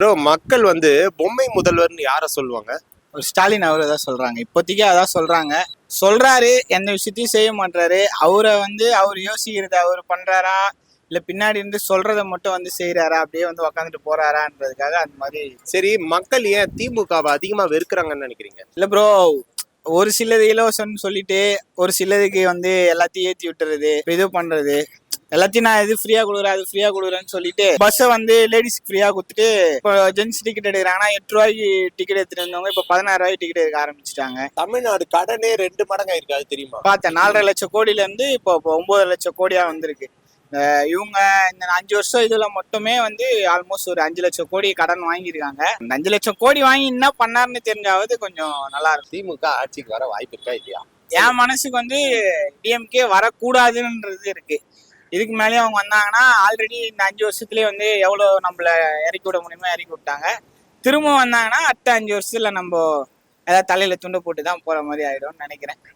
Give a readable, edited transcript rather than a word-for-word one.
Bro, மக்கள் வந்து பொம்மை முதல்வர்னு யார சொல்லுவாங்க? ஒரு ஸ்டாலின் அவரு தான் சொல்றாங்க. இப்போதைக்கு அதான் சொல்றாங்க. சொல்றாரு, எந்த விஷயத்தையும் செய்ய மாட்றாரு. அவர் யோசிக்கிறத அவர் பண்றாரா, இல்ல பின்னாடி இருந்து சொல்றத மட்டும் செய்றாரா, அப்படியே உக்காந்துட்டு போறாரான்றதுக்காக அந்த மாதிரி. சரி, மக்கள் ஏன் திமுகவை அதிகமா வெறுக்கிறாங்கன்னு நினைக்கிறீங்க? இல்ல ப்ரோ, ஒரு சிலது இலவசம்னு சொல்லிட்டு, ஒரு சிலதுக்கு எல்லாத்தையும் ஏத்தி விட்டுறது, இது பண்றது. எல்லாத்தையும் நான் இது ஃப்ரீயா கொடுக்குறேன், அது ஃப்ரீயா கொடுக்குறேன்னு சொல்லிட்டு பஸ்ஸை லேடிஸ்க்கு ஃப்ரீயா கொடுத்துட்டு, இப்போ ஜென்ஸ் டிக்கெட் எடுக்கிறாங்கன்னா 8 ரூபாய்க்கு டிக்கெட் எடுத்துட்டு இருந்தவங்க இப்போ 16 ரூபாய்க்கு டிக்கெட் எடுக்க ஆரம்பிச்சிட்டாங்க. தமிழ்நாடு கடனே 2 மடங்கு ஆயிருக்கு, அது தெரியுமா? பார்த்தேன், 4,5 லட்சம் கோடியில இருந்து இப்போ 9 லட்சம் கோடியா வந்திருக்கு. இவங்க இந்த 5 வருஷம் இதுல மட்டுமே ஆல்மோஸ்ட் ஒரு 5 லட்சம் கோடி கடன் வாங்கியிருக்காங்க. இந்த 5 லட்சம் கோடி வாங்கி என்ன பண்ணாருன்னு தெரிஞ்சாவது கொஞ்சம் நல்லா இருக்கும். திமுக ஆட்சிக்கு வர வாய்ப்பு இருக்கா இல்லையா? என் மனசுக்கு டிஎம்கே வரக்கூடாதுன்றது இருக்கு. இதுக்கு மேலேயும் அவங்க வந்தாங்கன்னா ஆல்ரெடி இந்த 5 வருஷத்துலயே எவ்வளவு நம்மள இறக்கி விட முடியுமோ இறக்கி விட்டாங்க. திரும்ப வந்தாங்கன்னா அடுத்த 5 வருஷத்துல நம்ம ஏதாவது தலையில துண்டு போட்டு தான் போற மாதிரி ஆயிடும்னு நினைக்கிறேன்.